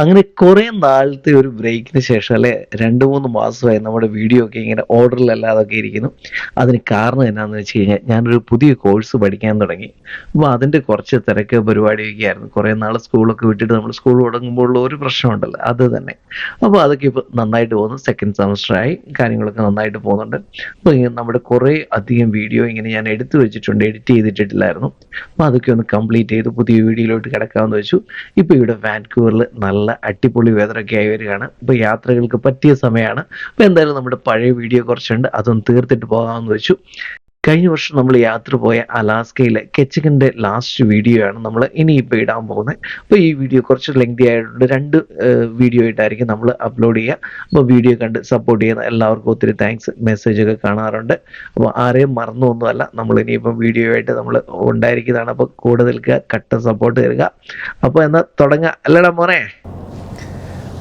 അങ്ങനെ കുറേ നാളത്തെ ഒരു ബ്രേക്കിന് ശേഷം അല്ലെ 2-3 മാസമായി നമ്മുടെ വീഡിയോ ഒക്കെ ഇങ്ങനെ ഓർഡറിലല്ലാതൊക്കെ ഇരിക്കുന്നു. അതിന് കാരണം എന്നാന്ന് വെച്ച് കഴിഞ്ഞാൽ ഞാനൊരു പുതിയ കോഴ്സ് പഠിക്കാൻ തുടങ്ങി. അപ്പോൾ അതിൻ്റെ കുറച്ച് തിരക്ക് പരിപാടിയൊക്കെ ആയിരുന്നു. കുറേ നാൾ സ്കൂളൊക്കെ വിട്ടിട്ട് നമ്മൾ സ്കൂൾ തുടങ്ങുമ്പോഴുള്ള ഒരു പ്രശ്നമുണ്ടല്ലോ, അത് തന്നെ. അപ്പോൾ അതൊക്കെ ഇപ്പോൾ നന്നായിട്ട് പോകുന്നു. സെക്കൻഡ് സെമസ്റ്ററായി, കാര്യങ്ങളൊക്കെ നന്നായിട്ട് പോകുന്നുണ്ട്. അപ്പോൾ നമ്മുടെ കുറേ അധികം വീഡിയോ ഇങ്ങനെ ഞാൻ എടുത്തു വെച്ചിട്ടുണ്ട്, എഡിറ്റ് ചെയ്തിട്ടില്ലായിരുന്നു. അപ്പോൾ അതൊക്കെ ഒന്ന് കംപ്ലീറ്റ് ചെയ്ത് പുതിയ വീഡിയോയിലോട്ട് കിടക്കാമെന്ന് വെച്ചു. ഇപ്പോൾ ഇവിടെ വാൻകൂവറിൽ നല്ല അടിപൊളി വെതറൊക്കെ ആയി വരികയാണ്. ഇപ്പോൾ യാത്രകൾക്ക് പറ്റിയ സമയമാണ്. അപ്പോൾ എന്തായാലും നമ്മുടെ പഴയ വീഡിയോ കുറച്ചുണ്ട്, അതൊന്ന് തീർത്തിട്ട് പോകാമെന്ന് വെച്ചു. കഴിഞ്ഞ വർഷം നമ്മൾ യാത്ര പോയ അലാസ്കയിലെ കെച്ചിഗന്റെ ലാസ്റ്റ് വീഡിയോ ആണ് നമ്മൾ ഇനിയിപ്പോൾ ഇടാൻ പോകുന്നത്. അപ്പോൾ ഈ വീഡിയോ കുറച്ച് ലെങ്തി ആയിട്ടുണ്ട്. 2 വീഡിയോ ആയിട്ടായിരിക്കും നമ്മൾ അപ്ലോഡ് ചെയ്യുക. അപ്പോൾ വീഡിയോ കണ്ട് സപ്പോർട്ട് ചെയ്യുന്ന എല്ലാവർക്കും ഒത്തിരി താങ്ക്സ്. മെസ്സേജൊക്കെ കാണാറുണ്ട്. അപ്പോൾ ആരെയും മറന്നൊന്നുമല്ല, നമ്മൾ ഇനിയിപ്പം വീഡിയോ ആയിട്ട് നമ്മൾ ഉണ്ടായിരിക്കുന്നതാണ്. അപ്പോൾ കൂടുതൽ കട്ട സപ്പോർട്ട് തരിക. അപ്പോൾ എന്നാൽ തുടങ്ങാം അല്ലടാ മോനെ.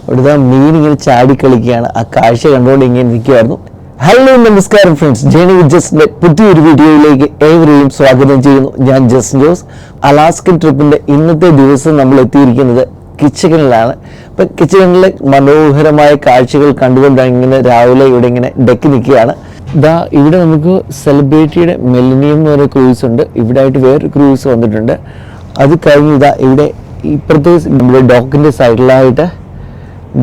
ഇവിടുത്തെ മീൻ ഇങ്ങനെ ചാടി കളിക്കുകയാണ്. ആ കാഴ്ച കണ്ടുകൊണ്ട് ഇങ്ങനെ നിൽക്കുമായിരുന്നു. ഹലോ നമസ്കാരം ഫ്രണ്ട്സ്, ജേണി വിത്ത് ജസ്റ്റിന്റെ പുതിയൊരു വീഡിയോയിലേക്ക് ഏവരെയും സ്വാഗതം ചെയ്യുന്നു. ഞാൻ ജസ്റ്റ് ജോസ്. അലാസ്കൻ ട്രിപ്പിന്റെ ഇന്നത്തെ ദിവസം നമ്മൾ എത്തിയിരിക്കുന്നത് കിച്ചഗനിലാണ്. ഇപ്പം കിച്ചഗനിലെ മനോഹരമായ കാഴ്ചകൾ കണ്ടുകൊണ്ടാണ് ഇങ്ങനെ രാവിലെ ഇവിടെ ഇങ്ങനെ ഡെക്ക് നിൽക്കുകയാണ്. ഇവിടെ നമുക്ക് സെലിബ്രിറ്റിയുടെ മില്ലേനിയം എന്ന് പറയുന്ന ക്രൂസ് ഉണ്ട്. ഇവിടെ ആയിട്ട് വേറൊരു ക്രൂസ് വന്നിട്ടുണ്ട്. അത് കഴിഞ്ഞ് ഇവിടെ ഇപ്പുറത്തെ നമ്മുടെ ഡോക്കിന്റെ സൈഡിലായിട്ട്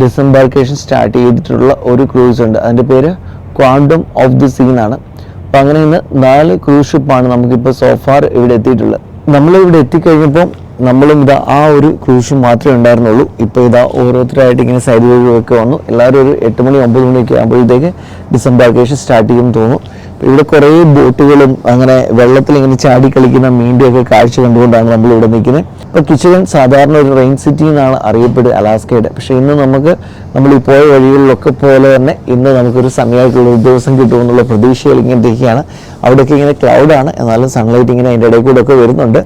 ഡിസംബാർക്കേഷൻ സ്റ്റാർട്ട് ചെയ്തിട്ടുള്ള ഒരു ക്രൂസ് ഉണ്ട്. അതിൻ്റെ പേര് ക്വാണ്ടം ഓഫ് ദി സീ എന്നാണ്. അപ്പോൾ അങ്ങനെ ഇന്ന് 4 ക്രൂസ് ഷിപ്പാണ് നമുക്കിപ്പോൾ സോഫാർ ഇവിടെ എത്തിയിട്ടുള്ളത്. നമ്മളിവിടെ എത്തിക്കഴിഞ്ഞപ്പോൾ നമ്മളും ആ ഒരു ക്രൂസ് ഷിപ്പ് മാത്രമേ ഉണ്ടായിരുന്നുള്ളൂ. ഇപ്പോൾ ഓരോരുത്തരായിട്ട് ഇങ്ങനെ സൈഡ് വഴിയൊക്കെ വന്നു. എല്ലാവരും ഒരു 8 മണി 9 മണിയൊക്കെ ആകുമ്പോഴത്തേക്ക് ഡിസംബാർക്കേഷൻ സ്റ്റാർട്ട് ചെയ്യുമെന്ന് തോന്നുന്നു. ഇവിടെ കുറേ ബോട്ടുകളും അങ്ങനെ വെള്ളത്തിൽ ഇങ്ങനെ ചാടി കളിക്കുന്ന മീൻ്റെയൊക്കെ കാഴ്ച കണ്ടുകൊണ്ടാണ് നമ്മൾ ഇവിടെ നിൽക്കുന്നത്. ഇപ്പോൾ കിച്ചഗൻ സാധാരണ ഒരു റെയിൻ സിറ്റി എന്നാണ് അറിയപ്പെടുക അലാസ്കയുടെ. പക്ഷേ ഇന്ന് നമ്മൾ ഈ പോയ വഴികളിലൊക്കെ പോലെ തന്നെ ഇന്ന് നമുക്കൊരു സമയമായിട്ടുള്ള ഒരു ദിവസം കിട്ടുമെന്നുള്ള പ്രതീക്ഷയിൽ ഇങ്ങനെ ഇരിക്കുകയാണ്. അവിടെയൊക്കെ ഇങ്ങനെ ക്ലൗഡാണ്, എന്നാലും സൺലൈറ്റ് ഇങ്ങനെ അതിൻ്റെ ഇടയിൽ കൂടെ ഒക്കെ വരുന്നുണ്ട്.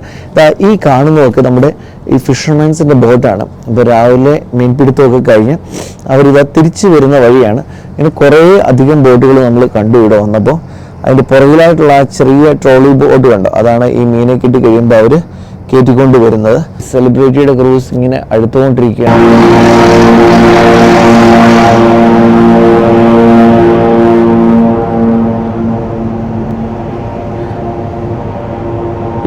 ഈ കാണുന്നതൊക്കെ നമ്മുടെ ഈ ഫിഷർമാൻസിൻ്റെ ബോട്ടാണ്. ഇപ്പോൾ രാവിലെ മീൻപിടുത്തമൊക്കെ കഴിഞ്ഞ് തിരിച്ചു വരുന്ന വഴിയാണ്. ഇങ്ങനെ കുറേ അധികം ബോട്ടുകൾ നമ്മൾ കണ്ടു ഇവിടെ വന്നപ്പോൾ. അതിൻ്റെ പുറകിലായിട്ടുള്ള ആ ചെറിയ ട്രോളി ബോട്ട് കണ്ടോ, അതാണ് ഈ മീനെ കിട്ടി കഴിയുമ്പോൾ അവർ കയറ്റിക്കൊണ്ട് വരുന്നത്. സെലിബ്രിറ്റിയുടെ ക്രൂസ് ഇങ്ങനെ അടുത്തുകൊണ്ടിരിക്കുകയാണ്.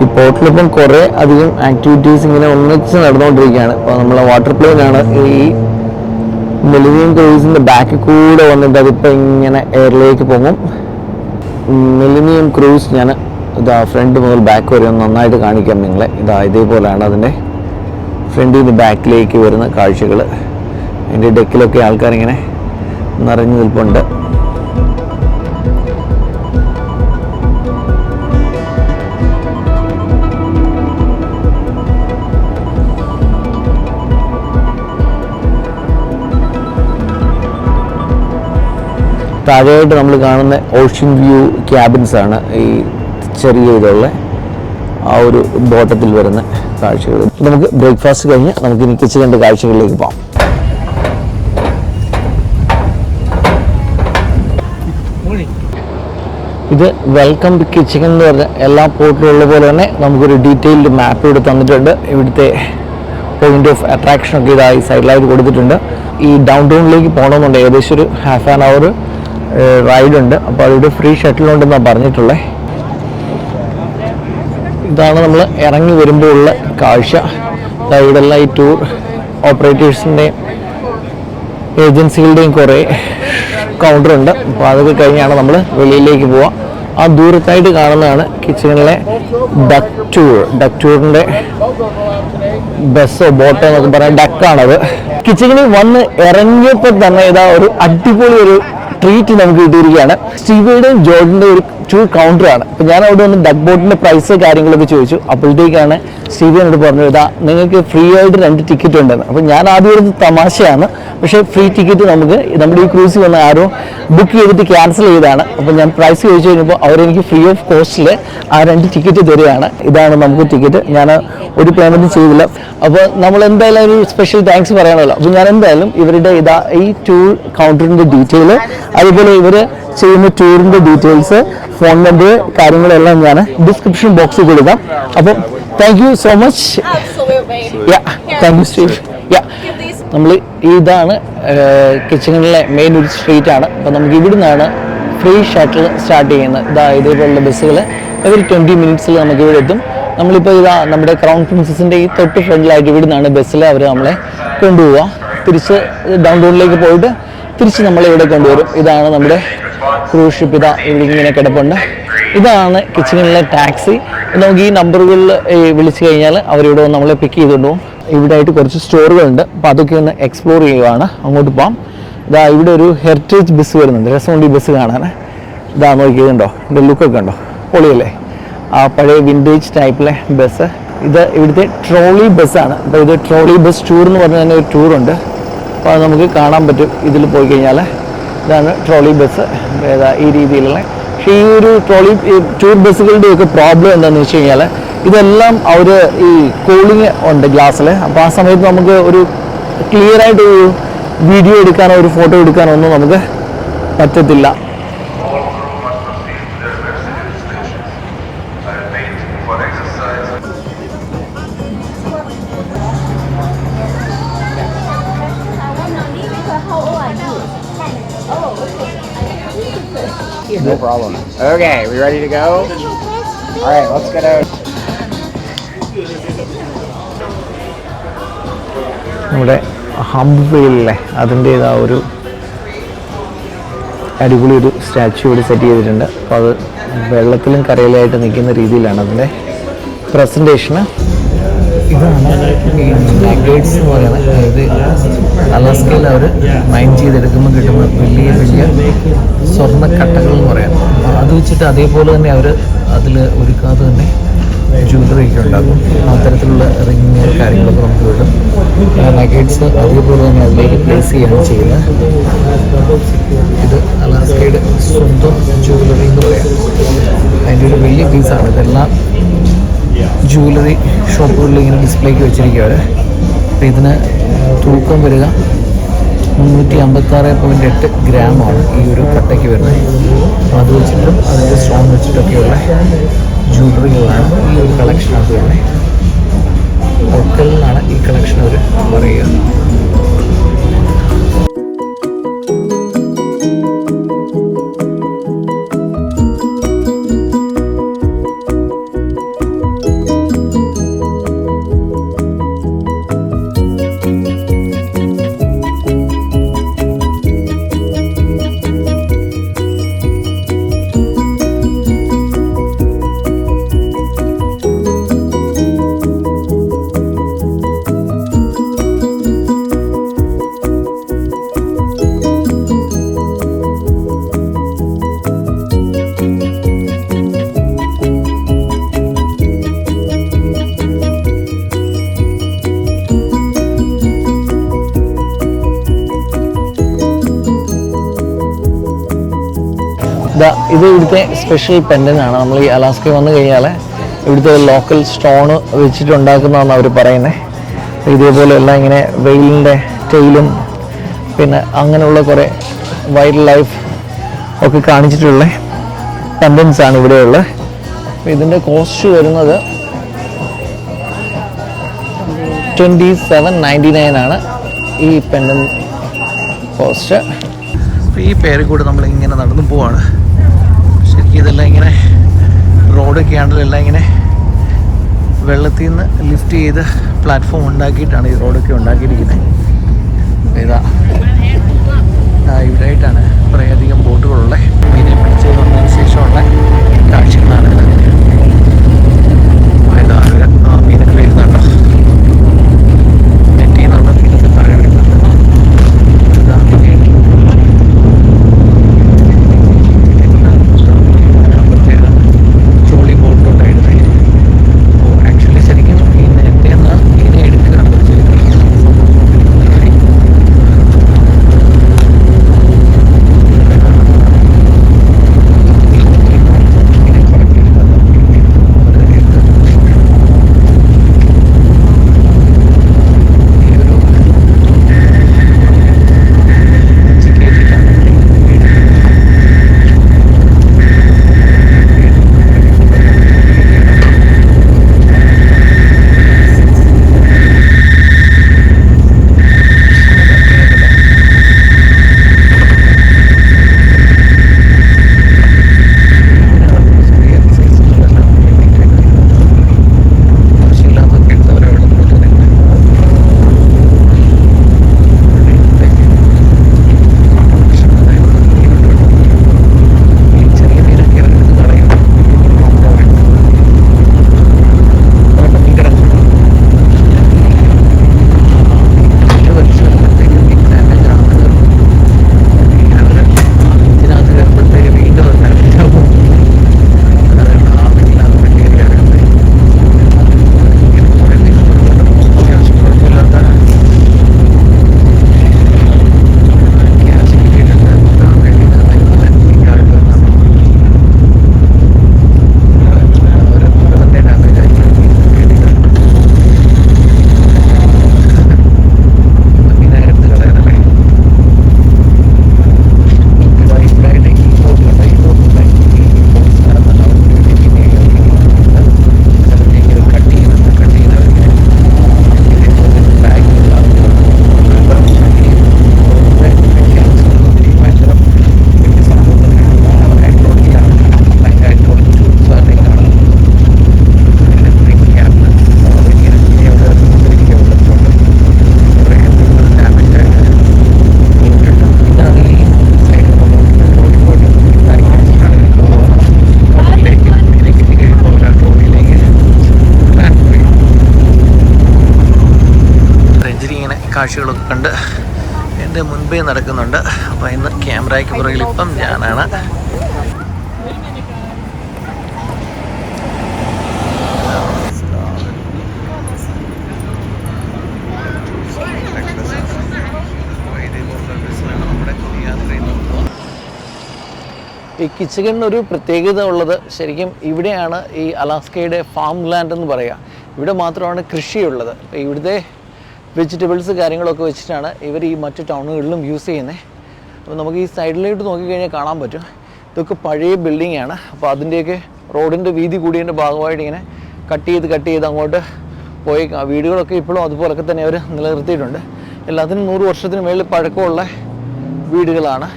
ഈ പോർട്ടിലിപ്പം കുറേ അധികം ആക്ടിവിറ്റീസ് ഇങ്ങനെ ഒന്നിച്ച് നടന്നുകൊണ്ടിരിക്കുകയാണ്. ഇപ്പോൾ നമ്മളെ വാട്ടർ പ്ലെയിനാണ് ഈ മില്ലേനിയം ക്രൂസിൻ്റെ ബാക്കിൽ കൂടെ വന്നിട്ട് അതിപ്പോൾ ഇങ്ങനെ എയറിലേക്ക് പോകും. മില്ലേനിയം ക്രൂസ് ഞാൻ ഫ്രണ്ട് മുതൽ ബാക്ക് വരെ ഒന്ന് നന്നായിട്ട് കാണിക്കാം നിങ്ങളെ. ഇതേപോലെയാണ് അതിൻ്റെ ഫ്രണ്ടിൽ നിന്ന് ബാക്കിലേക്ക് വരുന്ന കാഴ്ചകൾ. അതിൻ്റെ ഡെക്കിലൊക്കെ ആൾക്കാരിങ്ങനെ നിറഞ്ഞു നിൽപ്പുണ്ട്. താഴെയായിട്ട് നമ്മൾ കാണുന്ന ഓഷ്യൻ വ്യൂ ക്യാബിൻസ് ആണ് ഈ ചെറിയ ഇതുള്ള ആ ഒരു ബോട്ടത്തിൽ വരുന്ന കാഴ്ചകൾ. നമുക്ക് ബ്രേക്ക്ഫാസ്റ്റ് കഴിഞ്ഞ് നമുക്ക് ഇനി കിച്ചഗന്റെ കാഴ്ചകളിലേക്ക് പോകാം. ഇത് വെൽക്കം ടു കിച്ചഗൻ എന്ന് പറഞ്ഞ എല്ലാ പോർട്ടിലുള്ള പോലെ തന്നെ നമുക്കൊരു ഡീറ്റെയിൽഡ് മാപ്പ് ഇവിടെ തന്നിട്ടുണ്ട്. ഇവിടുത്തെ പോയിന്റ് ഓഫ് അട്രാക്ഷൻ ഒക്കെ ഇതായി സൈഡിലായിട്ട് കൊടുത്തിട്ടുണ്ട്. ഈ ഡൗൺ ടൗണിലേക്ക് പോകണമെന്നുണ്ട് ഏകദേശം ഒരു ഹാഫ് ആൻ അവർ റൈഡ് ഉണ്ട്. അപ്പോൾ അതിവിടെ ഫ്രീ ഷട്ടിലുണ്ടെന്നാണ് പറഞ്ഞിട്ടുള്ളത്. ഇതാണ് നമ്മൾ ഇറങ്ങി വരുമ്പോൾ ഉള്ള കാഴ്ച. ഇവിടെല്ലാം ഈ ടൂർ ഓപ്പറേറ്റേഴ്സിൻ്റെയും ഏജൻസികളുടെയും കുറേ കൗണ്ടറുണ്ട്. അപ്പോൾ അതൊക്കെ കഴിഞ്ഞാണ് നമ്മൾ വെളിയിലേക്ക് പോവുക. ആ ദൂരത്തായിട്ട് കാണുന്നതാണ് കിച്ചഗനിലെ ഡക്ക് ടൂറിൻ്റെ ബസ്സോ ബോട്ടോ എന്നൊക്കെ പറയാൻ ഡക്കാണത്. കിച്ചഗനിൽ വന്ന് ഇറങ്ങിയപ്പോൾ തന്നെ ഒരു അടിപൊളി ഒരു ട്രീറ്റ് നമുക്ക് കിട്ടിയിരിക്കുകയാണ്. സ്റ്റീവയുടെയും ജോർജിൻ്റെ ഒരു ടൂർ കൗണ്ടറാണ്. അപ്പോൾ ഞാൻ അവിടെ വന്ന് ഡക്ക് ബോട്ടിൻ്റെ പ്രൈസ് കാര്യങ്ങളൊക്കെ ചോദിച്ചു. അപ്പോഴത്തേക്കാണ് സ്റ്റീവിനോട് പറഞ്ഞത് നിങ്ങൾക്ക് ഫ്രീ ആയിട്ട് 2 ടിക്കറ്റ് ഉണ്ടെന്ന്. അപ്പോൾ ഞാൻ ആദ്യം ഒരു തമാശയാണ്, പക്ഷേ ഫ്രീ ടിക്കറ്റ് നമുക്ക് നമ്മുടെ ഈ ക്രൂസിൽ വന്ന് ആരോ ബുക്ക് ചെയ്തിട്ട് ക്യാൻസൽ ചെയ്തതാണ്. അപ്പോൾ ഞാൻ പ്രൈസ് ചോദിച്ചു കഴിഞ്ഞപ്പോൾ അവരെനിക്ക് ഫ്രീ ഓഫ് കോസ്റ്റിൽ ആ 2 ടിക്കറ്റ് തരികയാണ്. ഇതാണ് നമുക്ക് ടിക്കറ്റ്. ഞാൻ ഒരു പേയ്മെൻറ്റ് ചെയ്തില്ല. അപ്പോൾ നമ്മൾ എന്തായാലും ഒരു സ്പെഷ്യൽ താങ്ക്സ് പറയണമല്ലോ. അപ്പോൾ ഞാൻ എന്തായാലും ഇവരുടെ ഈ ടൂർ കൗണ്ടറിൻ്റെ ഡീറ്റെയിൽ, അതുപോലെ ഇവർ ചെയ്യുന്ന ടൂറിൻ്റെ ഡീറ്റെയിൽസ്, ഫോൺ നമ്പർ കാര്യങ്ങളെല്ലാം ഞാൻ ഡിസ്ക്രിപ്ഷൻ ബോക്സിൽ കൊടുക്കാം. അപ്പം thank you so much. Absolutely. Yeah, thank you, Steve. Yeah. Give these നമ്മൾ ഇതാണ് കിച്ചണിലെ മെയിൻ ഒരു സ്ട്രീറ്റാണ്. അപ്പോൾ നമുക്ക് ഇവിടെ നിന്നാണ് ഫ്രീ ഷട്ടിൽ സ്റ്റാർട്ട് ചെയ്യുന്നത്. ഇതേപോലുള്ള ബസ്സുകൾ എവറി 20 മിനിറ്റ്സിൽ നമുക്ക് ഇവിടെ എത്തും. നമ്മളിപ്പോൾ നമ്മുടെ ക്രൗൺ പ്രിൻസസിൻ്റെ ഈ തൊട്ട് ഫ്രണ്ടിലായിട്ട് ഇവിടെ നിന്നാണ് ബസ്സിൽ അവർ നമ്മളെ കൊണ്ടുപോവുക. തിരിച്ച് ഡൗൺ ടൗണിലേക്ക് പോയിട്ട് തിരിച്ച് നമ്മളെ ഇവിടെ കൊണ്ടുവരും. ഇതാണ് നമ്മുടെ ക്രൂസ് ഷിപ്പ്. ഇവിടെ ഇങ്ങനെ കിടപ്പുണ്ട്. ഇതാണ് കിച്ചണിലെ ടാക്സി. നമുക്ക് ഈ നമ്പറുകളിൽ വിളിച്ചു കഴിഞ്ഞാൽ അവരിവിടെ നമ്മളെ പിക്ക് ചെയ്തുകൊണ്ട് പോകും. ഇവിടെ ആയിട്ട് കുറച്ച് സ്റ്റോറുകളുണ്ട്. അപ്പോൾ അതൊക്കെ ഒന്ന് എക്സ്പ്ലോർ ചെയ്യുവാണ്. അങ്ങോട്ട് പോകാം. ഇവിടെ ഒരു ഹെറിറ്റേജ് ബസ് വരുന്നുണ്ട്. രസമുണ്ട് ഈ ബസ് കാണാൻ. നോക്കിയതുണ്ടോ, ഇതിൻ്റെ ലുക്കൊക്കെ ഉണ്ടോ, പൊളിയല്ലേ? ആ പഴയ വിൻറ്റേജ് ടൈപ്പിലെ ബസ്. ഇവിടുത്തെ ട്രോളി ബസ്സാണ്. അപ്പോൾ ഇത് ട്രോളി ബസ് ടൂർ എന്ന് പറഞ്ഞ തന്നെ ഒരു ടൂറുണ്ട്. അപ്പോൾ അത് നമുക്ക് കാണാൻ പറ്റും ഇതിൽ പോയി കഴിഞ്ഞാൽ. ഇതാണ് ട്രോളി ബസ്. ഈ രീതിയിലുള്ള. പക്ഷേ ഈ ഒരു ടൂർ ബസ്സുകളുടെയൊക്കെ പ്രോബ്ലം എന്താണെന്ന് വെച്ച് കഴിഞ്ഞാൽ ഇതെല്ലാം അവർ ഈ കൂളിങ് ഉണ്ട് ഗ്ലാസ്സിൽ. അപ്പോൾ ആ സമയത്ത് നമുക്ക് ഒരു ക്ലിയർ ആയിട്ട് ഒരു വീഡിയോ എടുക്കാനോ ഒരു ഫോട്ടോ എടുക്കാനോ ഒന്നും നമുക്ക് പറ്റത്തില്ല. No problem. Okay, we ready to go? All right, let's get out. നമ്മുടെ ഹംപ് അതിൻ്റെ ഒരു അടിപൊളി ഒരു സ്റ്റാച്യു ഇവിടെ സെറ്റ് ചെയ്തിട്ടുണ്ട്. അപ്പോൾ അത് വെള്ളത്തിലും കരയിലായിട്ട് നിൽക്കുന്ന രീതിയിലാണ് അതിൻ്റെ പ്രസൻറ്റേഷന്. ഇതാണ് ഈ നഗേറ്റ്സ് എന്ന് പറയുന്നത്. അതായത് അലാസ്കയിൽ അവർ മൈൻ ചെയ്തെടുക്കുമ്പോൾ കിട്ടുന്ന വലിയ വലിയ സ്വർണ്ണ കട്ടകൾ എന്ന് പറയാം. അത് വെച്ചിട്ട് അതേപോലെ തന്നെ അവർ അതിൽ ഒരുക്കാതെ തന്നെ ജ്വല്ലറി ഒക്കെ ഉണ്ടാക്കും. അത്തരത്തിലുള്ള റിങ് കാര്യങ്ങളൊക്കെ നമുക്ക് കിട്ടും. നഗേറ്റ്സ് അതേപോലെ തന്നെ അതിലേക്ക് പ്ലേസ് ചെയ്യുകയാണ് ചെയ്യുന്നത്. ഇത് അലാസ്കയുടെ സ്വന്തം ജ്വല്ലറി എന്ന് പറയാം. അതിൻ്റെ ഒരു വലിയ പീസാണ്. ഇതെല്ലാം ജ്വല്ലറി ഷോപ്പുകളിൽ ഇങ്ങനെ ഡിസ്പ്ലേക്ക് വെച്ചിരിക്കുകയാണ്. അപ്പോൾ ഇതിന് തൂക്കം വരിക 356.8 ഗ്രാമാണ് ഈ ഒരു കട്ടയ്ക്ക് വരുന്നത്. അത് വെച്ചിട്ടും അതിൻ്റെ സ്റ്റോൺ വെച്ചിട്ടൊക്കെയുള്ള ജ്വല്ലറികളാണ് ഈ ഒരു കളക്ഷനകത്ത് വരുന്നത്. ഒക്കലിനാണ് ഈ കളക്ഷൻ അവർ പറയുക. ഇത് ഇവിടുത്തെ സ്പെഷ്യൽ പെൻഡൻ്റാണ്. നമ്മൾ ഈ അലാസ്കയിൽ വന്നു കഴിഞ്ഞാൽ ഇവിടുത്തെ ലോക്കൽ സ്റ്റോണ് വെച്ചിട്ടുണ്ടാക്കുന്നതാണ് അവർ പറയുന്നത്. ഇതേപോലെ എല്ലാം ഇങ്ങനെ വെയിലിൻ്റെ ടെയിലും പിന്നെ അങ്ങനെയുള്ള കുറേ വൈൽഡ് ലൈഫ് ഒക്കെ കാണിച്ചിട്ടുള്ള പെൻഡൻസാണ് ഇവിടെയുള്ളത്. അപ്പോൾ ഇതിൻ്റെ കോസ്റ്റ് വരുന്നത് $27.99 ആണ് ഈ പെൻഡൻ കോസ്റ്റ്. അപ്പോൾ ഈ പേര് കൂടെ നമ്മളിങ്ങനെ നടന്നു പോവാണ്. ശരിക്കും ഇതെല്ലാം ഇങ്ങനെ റോഡൊക്കെ ആണെങ്കിലും എല്ലാം ഇങ്ങനെ വെള്ളത്തിൽ നിന്ന് ലിഫ്റ്റ് ചെയ്ത് പ്ലാറ്റ്ഫോം ഉണ്ടാക്കിയിട്ടാണ് ഈ റോഡൊക്കെ ഉണ്ടാക്കിയിരിക്കുന്നത്. ഇവിടെയായിട്ടാണ് കുറേയധികം ബോട്ടുകളുള്ള മീനെ പിടിച്ച് വന്നതിന് ശേഷമുള്ള കാഴ്ചകളാണ്. മീനൊക്കെ വരുന്നുണ്ടോ, നെറ്റിൽ നിന്നുള്ള മീനൊക്കെ താഴെ വരുന്നുണ്ട്. എൻ്റെ മുൻപേ നടക്കുന്നുണ്ട്. അപ്പോൾ ഇന്ന് ക്യാമറയ്ക്ക് പുറകിൽ ഇപ്പം ഞാനാണ്. ഈ കിച്ചഗണിനൊരു പ്രത്യേകത ഉള്ളത് ശരിക്കും ഇവിടെയാണ് ഈ അലാസ്കയുടെ ഫാം ലാൻഡ് എന്ന് പറയുക. ഇവിടെ മാത്രമാണ് കൃഷിയുള്ളത്. ഇവിടുത്തെ വെജിറ്റബിൾസ് കാര്യങ്ങളൊക്കെ വെച്ചിട്ടാണ് ഇവർ ഈ മറ്റു ടൗണുകളിലും യൂസ് ചെയ്യുന്നത്. അപ്പോൾ നമുക്ക് ഈ സൈഡിലോട്ട് നോക്കിക്കഴിഞ്ഞാൽ കാണാൻ പറ്റും, ഇതൊക്കെ പഴയ ബിൽഡിംഗ് ആണ്. അപ്പോൾ അതിൻ്റെയൊക്കെ റോഡിൻ്റെ വീതി കൂടിയതിൻ്റെ ഭാഗമായിട്ട് ഇങ്ങനെ കട്ട് ചെയ്ത് അങ്ങോട്ട് പോയി വീടുകളൊക്കെ ഇപ്പോഴും അതുപോലൊക്കെ തന്നെ അവർ നിലനിർത്തിയിട്ടുണ്ട്. എല്ലാത്തിനും 100 വർഷത്തിന് മേളിൽ പഴക്കമുള്ള വീടുകളാണ്.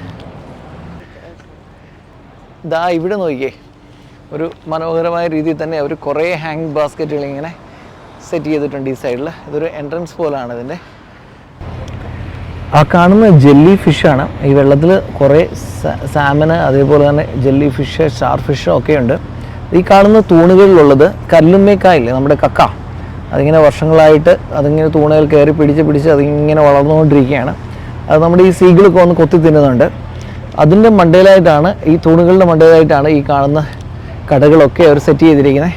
ഇതാ ഇവിടെ നോക്കിയേ, ഒരു മനോഹരമായ രീതിയിൽ തന്നെ അവർ കുറേ ഹാങ് ബാസ്ക്കറ്റുകൾ ഇങ്ങനെ സെറ്റ് ചെയ്തിട്ടുണ്ട് ഈ സൈഡിൽ. ഇതൊരു എൻട്രൻസ് പോലാണ് ഇതിൻ്റെ. ആ കാണുന്ന ജെല്ലി ഫിഷാണ്. ഈ വെള്ളത്തിൽ കുറേ സാമന്, അതേപോലെ തന്നെ ജെല്ലി ഫിഷ്, സ്റ്റാർ ഫിഷ് ഒക്കെ ഉണ്ട്. ഈ കാണുന്ന തൂണുകളിലുള്ളത് കല്ലുമ്മേക്കായില്ലേ, നമ്മുടെ കക്ക, അതിങ്ങനെ വർഷങ്ങളായിട്ട് അതിങ്ങനെ തൂണുകൾ കയറി പിടിച്ച് അതിങ്ങനെ വളർന്നുകൊണ്ടിരിക്കുകയാണ്. അത് നമ്മുടെ ഈ സീകളൊക്കെ വന്ന് കൊത്തി തിന്നുന്നുണ്ട്. അതിൻ്റെ മണ്ടയിലായിട്ടാണ്, ഈ തൂണുകളുടെ മണ്ടയിലായിട്ടാണ് ഈ കാണുന്ന കടകളൊക്കെ അവർ സെറ്റ് ചെയ്തിരിക്കുന്നത്.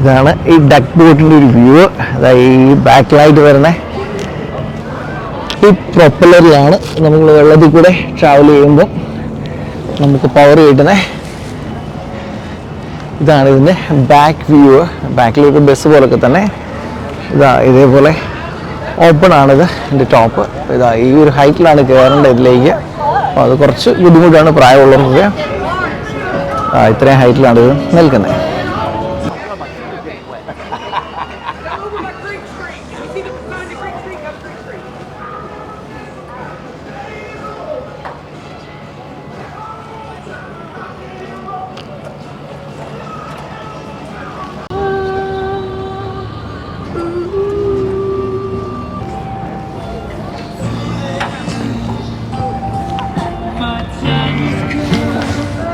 ഇതാണ് ഈ ഡക്ക് ബോട്ടിൻ്റെ ഒരു വ്യൂ. അതായത് ഈ ബാക്ക് ലൈറ്റ് വരുന്ന ഈ പ്രൊപ്പലറിലാണ് നമ്മൾ വെള്ളത്തിൽ കൂടെ ട്രാവൽ ചെയ്യുമ്പോൾ നമുക്ക് പവർ കിട്ടുന്നത്. ഇതാണ് ഇതിൻ്റെ ബാക്ക് വ്യൂ. ബാക്കിലേക്ക് ബസ് പോലൊക്കെ തന്നെ ഇതേപോലെ ഓപ്പൺ ആണിത്. ഇതിൻ്റെ ടോപ്പ് ഈ ഒരു ഹൈറ്റിലാണ് കയറേണ്ടത് ഇതിലേക്ക്. അപ്പോൾ അത് കുറച്ച് ബുദ്ധിമുട്ടാണ് പ്രായമുള്ളവർക്ക്. ഇത്രയും ഹൈറ്റിലാണ് ഇത് നിൽക്കുന്നത്.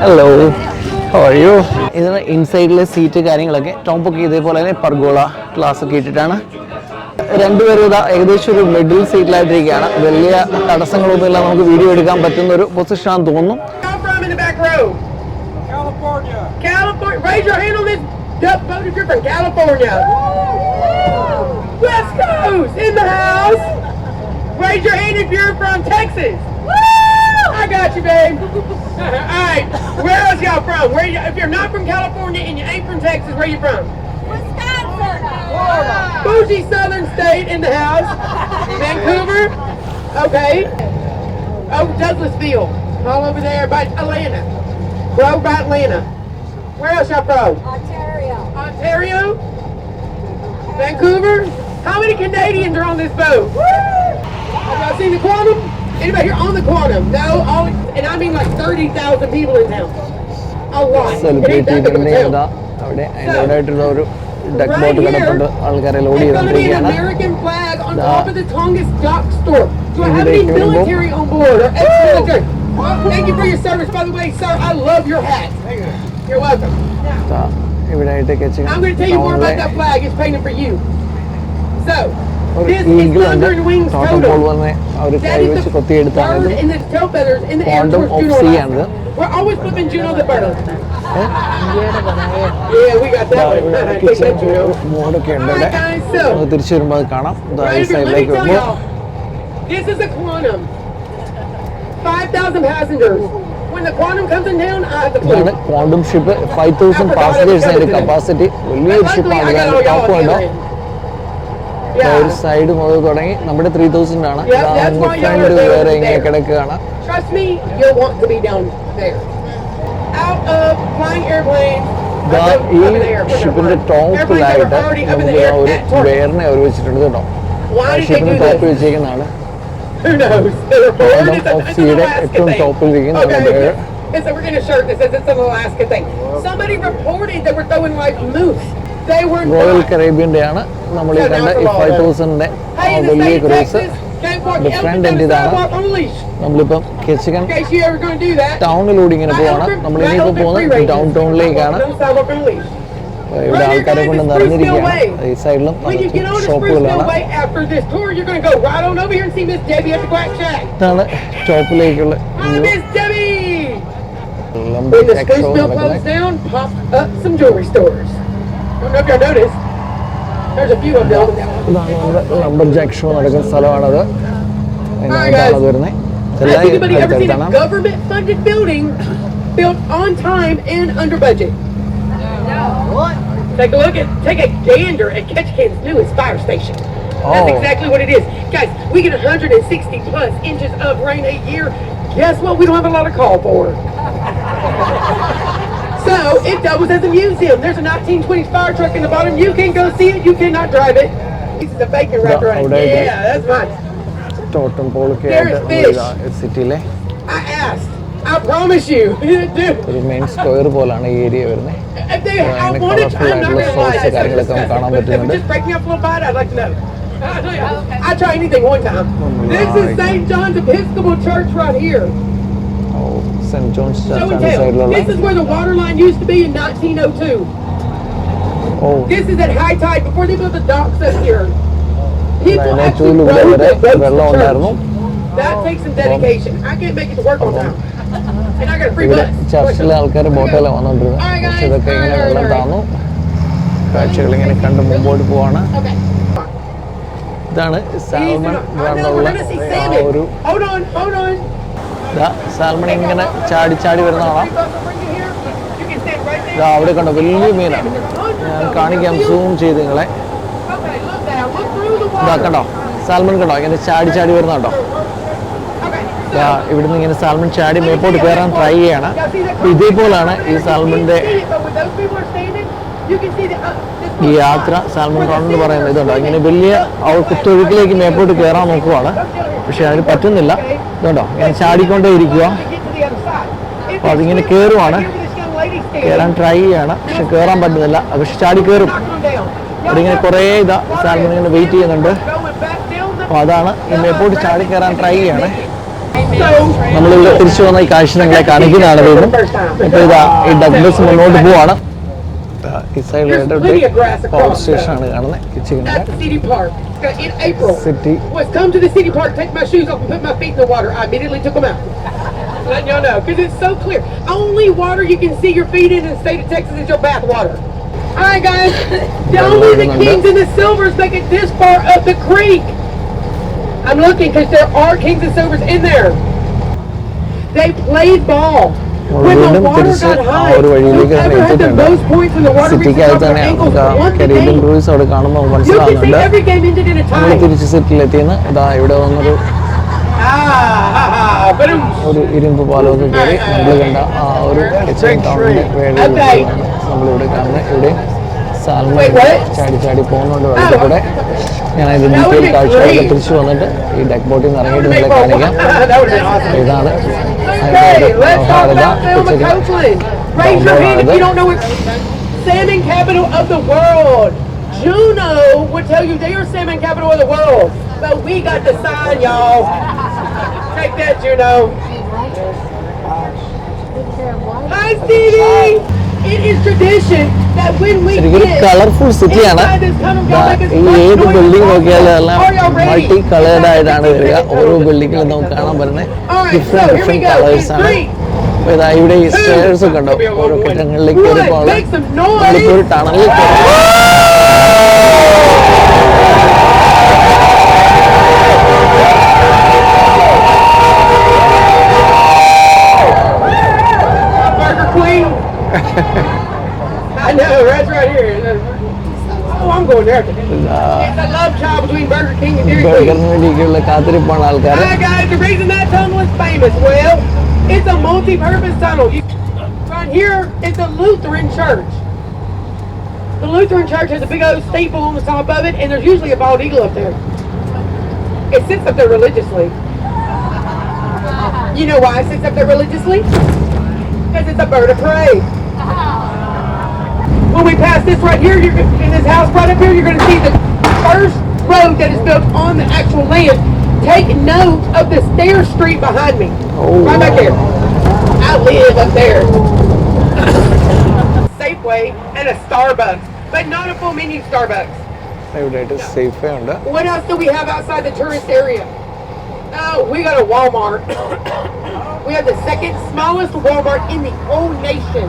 Hello, how are you? ഇതിന് ഇൻസൈഡിലെ സീറ്റ് കാര്യങ്ങളൊക്കെ ടോപ്പൊക്കെ ഇതേപോലെ തന്നെ പർഗോള ഗ്ലാസ് ഒക്കെ ഇട്ടിട്ടാണ്. രണ്ടുപേരും ഏകദേശം ഒരു മിഡിൽ സീറ്റിലായിട്ടിരിക്കുകയാണ്. വലിയ തടസ്സങ്ങളൊന്നുമില്ല, നമുക്ക് വീഡിയോ എടുക്കാൻ പറ്റുന്ന ഒരു പൊസിഷനാണെന്ന് തോന്നുന്നു. I got you, babe. All right, where else y'all from? If you're not from California and you ain't from Texas, where you from? Wisconsin. Florida. Bougie Southern state in the house. Vancouver. Okay. Oh, Douglasville. All over there by Atlanta. Grove by Atlanta. Where else y'all from? Ontario. Vancouver. How many Canadians are on this boat? Have y'all seen the Quantum? Anybody here on the Quantum? No, and I mean like 30,000 people in town. A lot. സെലിബ്രിറ്റിയുടെ അവിടെ അതിൻ്റെതായിട്ടുള്ള ഒരു duck boat കിടപ്പുണ്ട്. ആൾക്കാരെ load ചെയ്തുകൊണ്ടിരിക്കുകയാണ്. American flag on top of the Tongass dock store. Do I have any military on board or ex-military? Thank you for your service, by the way, sir. I love your hat. You're welcome. ഇവിടെ ആയിട്ടൊക്കെ I'm going to tell you more about that flag. It's painted for you. So. This is Thunder and Wings Totem. That is the bird in the tail feathers in the Air Force Juno license. We're always flipping Juno the bird. Yeah, we got that one. Take that, Juno. Alright guys, so this is a Quantum. 5,000 passengers. When the Quantum comes in town, I have to play. Quantum ship 5,000 passengers capacity. Luckily, I got all y'all together. ഒരു side മുതൽ തുടങ്ങി നമ്മുടെ 3,000 ആണ്. വേറെ ഇങ്ങനെ കിടക്കുകയാണ്. Trust me, you'll want to be down there. Out of flying airplanes. ഈ ഷിപ്പിന്റെ ടോപ്പിലായിട്ട് നമുക്ക് ഒരു ബെയറിനെ അവർ വെച്ചിട്ടുണ്ട് കേട്ടോ. ഷിപ്പിന്റെ ടോപ്പിൽ വെച്ചേക്കുന്നതാണ്. ഓഫ് സീയുടെ ഏറ്റവും ടോപ്പിൽ ഇരിക്കുന്ന bear. It's a, we're in a shirt that says it's an Alaska thing. Somebody reported that we're throwing like moose. They were royal കരീബിയന്റെ ആണ് നമ്മൾ ഈ കണ്ട ഈ 5,000ന്റെ വലിയ cruise. Can't walk the Different elephant down the ഇതാണ്. sidewalk on a leash. നമ്മളിപ്പം കെച്ചിക്കൻ In case you ever gonna do that. ടൗണിലൂടെ ഇങ്ങനെ പോവാണ്. നമ്മൾ ഇനിയിപ്പോൾ പോകുന്നത് ഡൗൺ ടൗണിലേക്കാണ്. ഇവിടെ ആൾക്കാരെ കൊണ്ട് നിറഞ്ഞിരിക്കുകയാണ്. ഈ സൈഡിലും When you get on the Spruceville ഷോപ്പുകളാണ്. Way after this tour, you're gonna go right on over here and see Miss Debbie at the Quack Shack. ഇതാണ് ഷോപ്പിലേക്കുള്ള Hi, Miss Debbie! Lumbar When the Jack show Spruceville നടക്കുന്നത്. closed down, pop up some jewelry stores. I don't know if y'all noticed. There's a few of them. ഇതാണ് നമ്മുടെ lumbar Jack show നടക്കുന്ന സ്ഥലമാണത്. അതിനകത്താണ് വരുന്നത്. Has anybody ever seen a government-funded building built on time and under budget? No. Take a gander at Ketchikan's newest fire station. That's exactly what it is. Guys, we get 160 plus inches of rain a year. Guess what? We don't have a lot of call for. So it doubles as a museum. There's a 1920s fire truck in the bottom. You can go see it. You cannot drive it. This is a bacon wrapper. Yeah, that's mine. ടോട്ടം പോളൊക്കെ There's fish. ആയിട്ട് സിറ്റിയിലെ I asked. I promise you. Dude. ഒരു main square പോലാണ് ഈ area വരുന്നത്. Dude, I അതിന് wanted to, colourful I'm not ആയിട്ടുള്ള gonna lie, sauce that's കാര്യങ്ങളൊക്കെ നമുക്ക് കാണാൻ disgusting. But if പറ്റുന്നുണ്ട്. it just break me up a little bite, I'd like to know. I'll tell you, I try anything one time. This is St. John's Episcopal Church right here. Saint John's Show and ചർച്ചാണ് tell. സൈഡിലുള്ള. This is where the water line used to be in 1902. This is at high tide before they built the docks up here. People actually ചൂല് rode വരെ the boats വെള്ളം to ഉണ്ടായിരുന്നു. church. That takes some dedication. I can't make it to work on time. And I got a free ഇവിടെ bus. ചർച്ചിലെ ആൾക്കാർ ബോട്ടിലാണ് വന്നോണ്ടിരുന്നത്. പക്ഷെ ഇതൊക്കെ ഇങ്ങനെ വെള്ളം താന്നു. കാഴ്ചകൾ ഇങ്ങനെ കണ്ട് മുമ്പോട്ട് പോവാണ്. Okay. ഇതാണ് സാൽമൺ വന്നുള്ള ഒരു Hold on. സാൽമൺ ഇങ്ങനെ ചാടി ചാടി വരുന്ന കാണാം. You can stand right there. ഇതാ അവിടെ കണ്ടോ വലിയ മീനാണ്. ഞാൻ കാണിക്കാം സൂം ചെയ്ത് നിങ്ങളെ. Okay, look down. Look through the ഇതാ water. കണ്ടോ സാൽമൺ കണ്ടോ ഇങ്ങനെ ചാടി ചാടി വരുന്ന കണ്ടോ. Okay. ഇതാ ഇവിടുന്ന് ഇങ്ങനെ സാൽമൺ ചാടി മേപ്പോട്ട് കയറാൻ ട്രൈ ചെയ്യാണ്. ഇതേപോലാണ് ഈ സാൽമണിന്റെ ഈ യാത്ര സാൽമൺ റൺ എന്ന് പറയുന്നത്. ഇതുണ്ടോ ഇങ്ങനെ വലിയ കുത്തൊഴുക്കിലേക്ക് മേപ്പോട്ട് കയറാൻ നോക്കുവാണ്. പക്ഷെ അതിന് പറ്റുന്നില്ല. ഇതുണ്ടോ ഇങ്ങനെ ചാടിക്കൊണ്ടേ ഇരിക്കുക. അപ്പോൾ അതിങ്ങനെ കയറുവാണ്. കയറാൻ ട്രൈ ചെയ്യാണ്. പക്ഷെ കയറാൻ പറ്റുന്നില്ല. പക്ഷെ ചാടി കയറും. അവിടെ ഇങ്ങനെ കുറേ സാൽമൺ ഇങ്ങനെ വെയിറ്റ് ചെയ്യുന്നുണ്ട്. അപ്പോൾ അതാണ് ഈ മേപ്പോട്ട് ചാടി കയറാൻ ട്രൈ ചെയ്യാണ്. നമ്മളിവിടെ തിരിച്ചു വന്ന ഈ കാഴ്ച നിങ്ങളെ കാണിക്കുന്നതാണ് വീണ്ടും. ഇപ്പോൾ ഇതാ ഈ ഡഗ്ലസ് മുന്നോട്ട് പോവാണ്. ഈ സൈഡിലായിട്ട് പവർ സ്റ്റേഷൻ ആണ് കാണുന്നത്. At the city park in April. City. Was come to the city park, take my shoes off and put my feet in the water. I immediately took them out. Letting y'all know, because it's so clear. Only water you can see your feet in the state of Texas is your bath water. All right, guys. Only the kings and the silvers make it this far up the creek. I'm looking because there are kings and silvers in there. They played ball. When the water got high, whoever had the most points when the water reached സിറ്റിക്ക് the അകത്ത് top of their തന്നെ ankles നമുക്ക് won the Caribbean game. Cruise അവിടെ കാണുമ്പോൾ You can see മനസ്സിലാവുന്നുണ്ട്. every game ended in a നമ്മൾ tie. തിരിച്ച് സിറ്റിയിലെത്തിയെന്ന് ഇതാ ഇവിടെ വന്നൊരു ഒരു ഇരുമ്പ് പാലമൊക്കെ കയറി നമ്മൾ കണ്ട ആ ഒരു കിച്ചൺ ടൗണിന്റെ വേഴയിലാണ് നമ്മളിവിടെ കാണുന്നത്. ഇവിടെ സാൽമൺ ചാടി ചാടി പോകുന്നുണ്ട് വെള്ളത്തിൽ കൂടെ. ഞാൻ ഇത് ഡീറ്റെയിൽ കാഴ്ചകളൊക്കെ തിരിച്ചു വന്നിട്ട് ഈ ഡെക്ക് ബോട്ടിൽ നിന്ന് ഇറങ്ങിയിട്ട് നിങ്ങളെ കാണിക്കാം. ഇതാണ് Okay, let's talk about Thelma Copeland. Raise your hand if you don't know it. Salmon capital of the world. Juneau would tell you they are salmon capital of the world. But we got the sign, y'all. Take that, Juneau. Hi, Stevie. It is tradition that when we ശരിക്കും get colourful സിറ്റിയാണ്. ഈ ഏത് building നോക്കിയാലും എല്ലാം multi coloured ആയിട്ടാണ് വരിക. ഓരോ ബിൽഡിങ്ങിലും നമുക്ക് കാണാൻ പറ്റുന്നത് ഡിഫറെന്റ് കളേഴ്സ് ആണ്. അപ്പോൾ ഇതാ ഇവിടെ ഈ സ്റ്റെയർസ് ഒക്കെ ഉണ്ടോ ഓരോ കെട്ടിടങ്ങളിലേക്ക് കയറിപ്പോൾ നമ്മളിപ്പോൾ ഒരു ടണലിൽ I know, that's right here. Oh, I'm going there. It's a love child between Burger King and Dairy Queen. ബർഗറിന് വേണ്ടിയൊക്കെയുള്ള കാത്തിരിപ്പാണ് ആൾക്കാർ. Hi guys, the reason that tunnel is famous, well, it's a multi-purpose tunnel. Right here is the Lutheran Church. The Lutheran Church has a big old steeple on the top of it, and there's usually a bald eagle up there. It sits up there religiously. You know why it sits up there religiously? Because it's a bird of prey. When we pass this right here, in this house right up here, you're going to see the first road that is built on the actual land take note of the stair street behind me. Oh, Right back there. I live up there. Safeway and a Starbucks, but not a full menu Starbucks. ഇവിടെയായിട്ട് സേഫേ ഉണ്ട്. What else do we have outside the tourist area? Oh, we got a Walmart. We have the second smallest Walmart in the whole nation.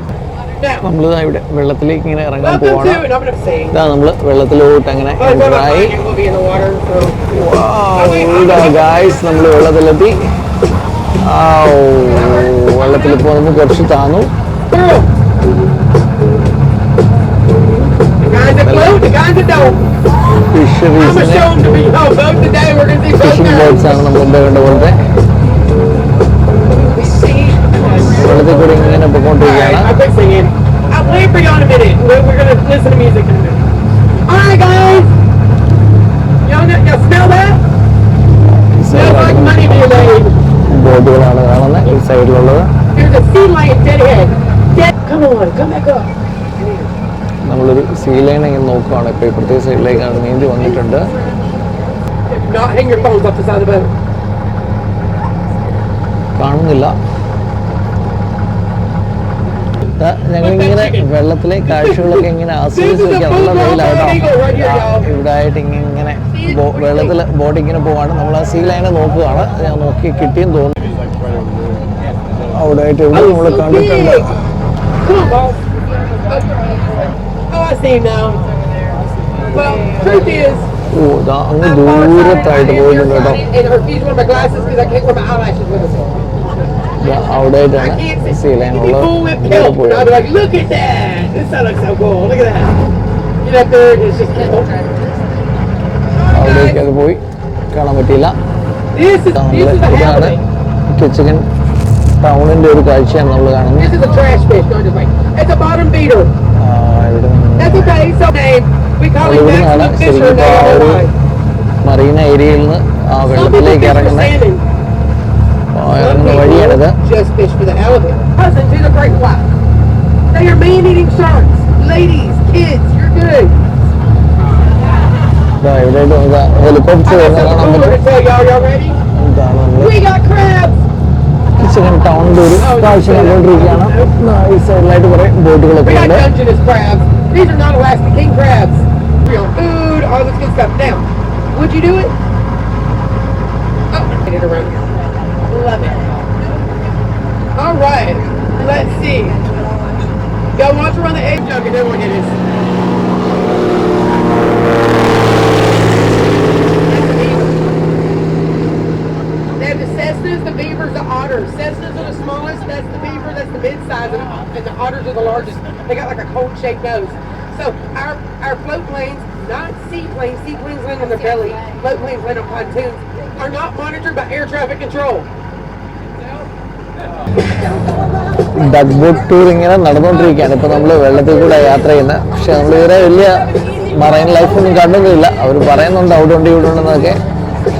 Now, നമ്മൾ ഇവിടെ വെള്ളത്തിലേക്ക് ഇങ്ങനെ ഇറങ്ങാൻ welcome പോവാണ്. to, and I'm gonna sing. ഇതാ നമ്മൾ വെള്ളത്തിലോട്ട് അങ്ങനെ But when I'm എൻ്ററായി. flying, we'll be in the water. So. Guys നമ്മൾ വെള്ളത്തിലെത്തി. വെള്ളത്തിൽ പോകുമ്പോൾ കുറച്ച് താന്നു. Girl. The guys that float, the guys that don't. I'm gonna ഫിഷറീസിനെ show them to be on boat today. We're gonna see boat fishing boats ആണ് നമ്മൾ എന്താ കണ്ട പോലത്തെ വെള്ളത്തിൽ കൂടി ഇങ്ങനെ Alright, പോയിക്കൊണ്ടിരിക്കുകയാണ്. I'll quit singing. I'll wait for you in a minute. We're gonna listen to music in a minute. Alright, guys. Y'all smell that? Smells like money being made. ബോട്ടുകളാണ് കാണുന്നത് ഈ സൈഡിലുള്ളത്. There's a sea lion deadhead. Come on, come back up. നമ്മളൊരു see line ഇങ്ങനെ നോക്കുകയാണ്. ഇപ്പോൾ ഇപ്പുറത്തെ സൈഡിലേക്കാണ് നീന്തി വന്നിട്ടുണ്ട്. If not, hang your phones off the side of the boat. കാണുന്നില്ല. ഞങ്ങളിങ്ങനെ വെള്ളത്തിലെ കാഴ്ചകളൊക്കെ ഇങ്ങനെ ആസ്വദിച്ച് നോക്കിയാൽ നല്ല വെയിലാട്ടോ. ഇവിടെ ആയിട്ട് ഇങ്ങനെ വെള്ളത്തിൽ ബോട്ട് ഇങ്ങനെ പോവാണ്. നമ്മൾ ആ സീ ലൈനെ നോക്കുകയാണ്. ഞാൻ നോക്കി കിട്ടിയെന്ന് തോന്നുന്നു. അവിടെ ആയിട്ട് ഇവിടെ നമ്മൾ കണ്ടിട്ടുണ്ട്. Come on, boss. Oh, I see him now. Well, truth is, ഇതാ അങ്ങ് ദൂരത്തായിട്ട് പോയിട്ടുണ്ട് കേട്ടോ. and I refuse to wear my glasses because I can't wear my eyelashes with them. അവിടെ I ആയിട്ടാണ് can't see. Sea line It'd be ഉള്ളത്. full with ഇവിടെ kelp. And I'll be പോയത് like, look at that. This sounds like so cool. Look at that. Get up there and it's just kelp. അവിടേക്ക് അത് പോയി കാണാൻ പറ്റിയില്ല. This is the ഇതാണ് happening. കിച്ചകൻ ടൗണിന്റെ ഒരു കാഴ്ചയാണ് നമ്മൾ കാണുന്നത്. This is a trash fish. No, just like it's a bottom feeder. ഇവിടെ That's okay. So name we call him ഇവിടുന്നാണ് Maximum Fisher. ശരിക്കും Now ആ you know ഒരു why. മറീന ഏരിയയിൽ നിന്ന് ആ Some people വെള്ളത്തിലേക്ക് fish for ഇറങ്ങുന്ന salmon. Some ഇറങ്ങുന്ന വഴിയാണിത്. people just fish for the elephant. Listen to the great white. They are man-eating sharks. Ladies, kids, you're good. ഇവിടെ നമുക്ക് ഹെലികോപ്റ്റർ I got വരുന്ന കാണാൻ something cooler പറ്റും. to tell y'all. Y'all ready? ഇതാണ് നമ്മൾ We got crabs. കിച്ചകൻ ടൗണിന്റെ ഒരു കാഴ്ച കണ്ടുകൊണ്ടിരിക്കുകയാണ്. ഈ സൈഡിലായിട്ട് കുറെ ബോട്ടുകളൊക്കെ We got ഉണ്ട്. Dungeness crabs. These are not Alaska king crabs. Real food, all this good stuff. Now, would you do it? Oh, get it around here. Love it. All right, let's see. Y'all want to run the egg jug and then we'll get this. They have the Cessnas, the beavers, the otters. Cessnas are the smallest, that's the beaver, that's the mid-size, and the otters are the largest. They got like a cone-shaped nose. So our float planes, not seaplanes land on their belly, float planes land on pontoons, are not monitored by air traffic control. Duck boat tour ഇങ്ങനെ നടന്നുകൊണ്ടിരിക്കുകയാണ്. ഇപ്പൊ നമ്മള് വെള്ളത്തിൽ കൂടെ യാത്ര ചെയ്യുന്നത്. പക്ഷെ നമ്മൾ ഇവരെ വലിയ മറൈൻ ലൈഫൊന്നും കണ്ടൊന്നുമില്ല. അവർ പറയുന്നുണ്ട് അവിടെ ഉണ്ട് ഇവിടെ ഉണ്ടെന്നൊക്കെ.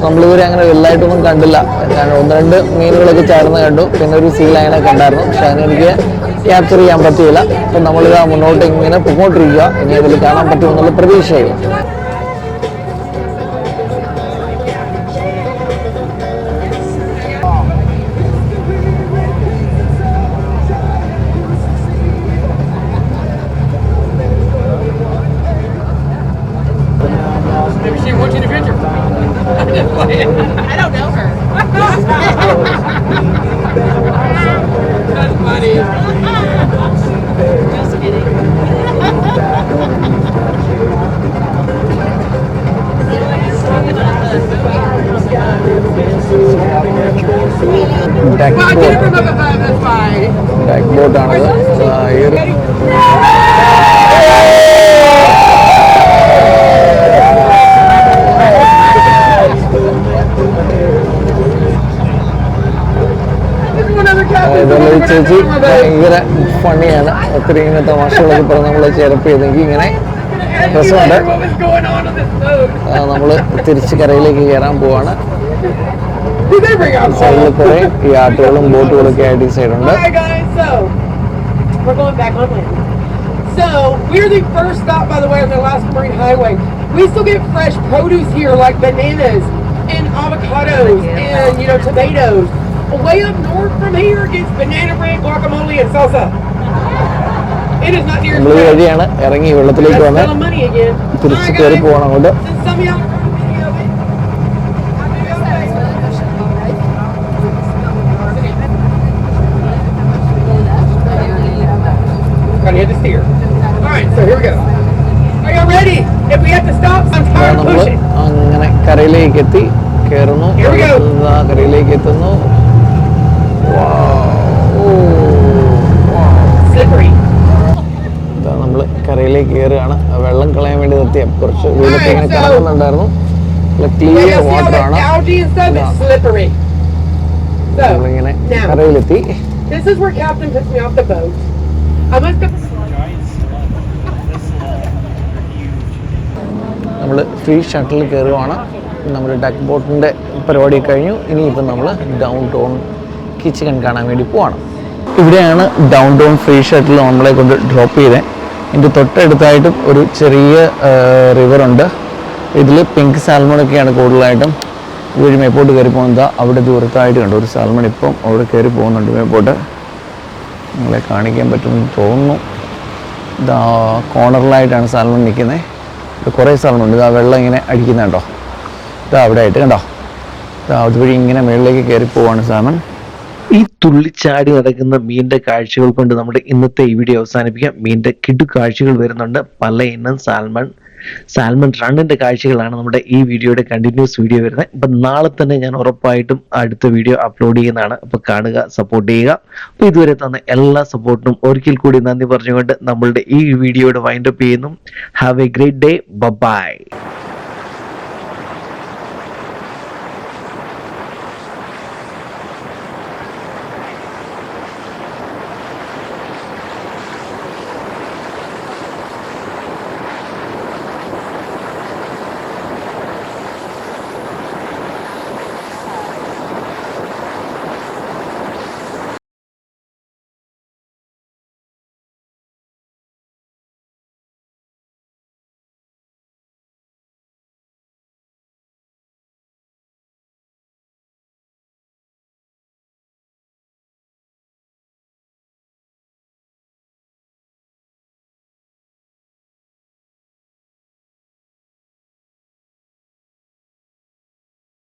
നമ്മളിവരെ അങ്ങനെ വലുതായിട്ടൊന്നും കണ്ടില്ല. ഞാൻ ഒന്ന് രണ്ട് മീനുകളൊക്കെ ചേർന്ന് കണ്ടു. പിന്നെ ഒരു സീ ലൈനൊക്കെ ഉണ്ടായിരുന്നു. പക്ഷെ അതിനെനിക്ക് ക്യാപ്ചർ ചെയ്യാൻ പറ്റിയില്ല. അപ്പം നമ്മളിതാ മുന്നോട്ട് ഇങ്ങനെ പൊക്കോണ്ടിരിക്കുക. ഇനി അതിൽ കാണാൻ പറ്റുമെന്നുള്ള പ്രതീക്ഷയും. Maybe she wants you in a picture. I don't know her. That's funny. Just kidding. Duck Well, I boat can't remember that. That's fine. Duck ബോട്ടാണത്. ഈ ഒരു Ready? This is another captain. ഇതുള്ള ഈ ചേച്ചി ഭയങ്കര ഫണ്ണിയാണ്. ഒത്തിരി ഇങ്ങനെ തമാശകളൊക്കെ പറഞ്ഞ് നമ്മളെ ചേർപ്പ് ചെയ്തെങ്കിൽ ഇങ്ങനെ രസമുണ്ട്. What was going on this boat? നമ്മൾ തിരിച്ച് കരയിലേക്ക് കയറാൻ പോവാണ്. Did they bring out സൈഡിൽ coal? കുറെ യാത്രകളും ബോട്ടുകളൊക്കെ ആയിട്ട് ഈ സൈഡുണ്ട്. Alright guys, so we're going back on land. So we're the first stop, by the way, on the Alaska Marine Highway. We still get fresh produce here like bananas and avocados and tomatoes. Way up north from here gets banana bread, guacamole, and salsa. It is not near as നമ്മൾ ഈ good. വഴിയാണ് ഇറങ്ങി വെള്ളത്തിലേക്ക് That's വന്ന് selling money again. തിരിച്ച് Alright, കയറി guys. പോകണം അങ്ങോട്ട്. Since some of y'all are on video of it, Gotta hit the steer. Alright, so here we go. Are y'all ready? If we have to stop, I'm tired of നമ്മൾ pushing. അങ്ങനെ കരയിലേക്ക് എത്തി കയറുന്നു. Here we go. ഇതാ കരയിലേക്ക് എത്തുന്നു. Slippery. ഇതാ നമ്മൾ കരയിലേക്ക് കയറുകയാണ്. വെള്ളം കളയാൻ വേണ്ടി നിർത്തിയ കുറച്ച് വെയിലത്ത് ഇങ്ങനെ കിടക്കുന്നുണ്ടായിരുന്നു. Yeah, clear see all water that ആണ്. algae and stuff? Yeah. It's slippery. So, നമ്മളിങ്ങനെ now, കരയിലെത്തി. this is where Captain puts me off the boat. I must have... നമ്മൾ ഫ്രീ ഷട്ടിൽ കയറുവാണ്. നമ്മൾ ഡക്ക് ബോട്ടിൻ്റെ പരിപാടി കഴിഞ്ഞു. ഇനിയിപ്പം നമ്മൾ ഡൗൺ ടൗൺ കിച്ചൺ കാണാൻ വേണ്ടി പോവാണ്. ഇവിടെയാണ് ഡൗൺ ടൗൺ ഫ്രീ ഷട്ടിൽ നമ്മളെ കൊണ്ട് ഡ്രോപ്പ് ചെയ്തത്. ഇതിൻ്റെ തൊട്ടടുത്തായിട്ടും ഒരു ചെറിയ റിവറുണ്ട്. ഇതിൽ പിങ്ക് സാൽമണൊക്കെയാണ് കൂടുതലായിട്ടും വഴി മേപ്പോട്ട് കയറി പോകുന്നത്. അവിടെ ദൂരത്തായിട്ട് കണ്ടു ഒരു സാൽമൺ ഇപ്പം അവിടെ കയറി പോകുന്നുണ്ട് മേപ്പോട്ട്. നിങ്ങളെ കാണിക്കാൻ പറ്റുമെന്ന് തോന്നുന്നു. ഇതാ കോർണറിലായിട്ടാണ് സാൽമൺ നിൽക്കുന്നത്. ഇവിടെ കുറേ സാൽമൺ ഉണ്ട്. ആ വെള്ളം ഇങ്ങനെ അടിക്കുന്നുണ്ടോ? ഇതാ അവിടെ ആയിട്ട് കണ്ടോ? അതുവഴി ഇങ്ങനെ മുകളിലേക്ക് കയറി പോവാണ് സാൽമൺ. ഈ തുള്ളിച്ചാടി നടക്കുന്ന മീനിന്റെ കാഴ്ചകൾ കൊണ്ട് നമ്മുടെ ഇന്നത്തെ ഈ വീഡിയോ അവസാനിപ്പിക്കാം. മീനിന്റെ കിടു കാഴ്ചകൾ വരുന്നുണ്ട്. പല ഇനം സാൽമൺ റണ്ണിന്റെ കാഴ്ചകളാണ് നമ്മുടെ ഈ വീഡിയോയുടെ കണ്ടിന്യൂസ് വീഡിയോ വരുന്നത്. അപ്പൊ നാളെ തന്നെ ഞാൻ ഉറപ്പായിട്ടും അടുത്ത വീഡിയോ അപ്ലോഡ് ചെയ്യുന്നതാണ്. അപ്പൊ കാണുക, സപ്പോർട്ട് ചെയ്യുക. അപ്പൊ ഇതുവരെ തന്ന എല്ലാ സപ്പോർട്ടിനും ഒരിക്കൽ കൂടി നന്ദി പറഞ്ഞുകൊണ്ട് നമ്മളുടെ ഈ വീഡിയോയുടെ വൈൻഡപ്പ് ചെയ്യുന്നു. Have a great day. By.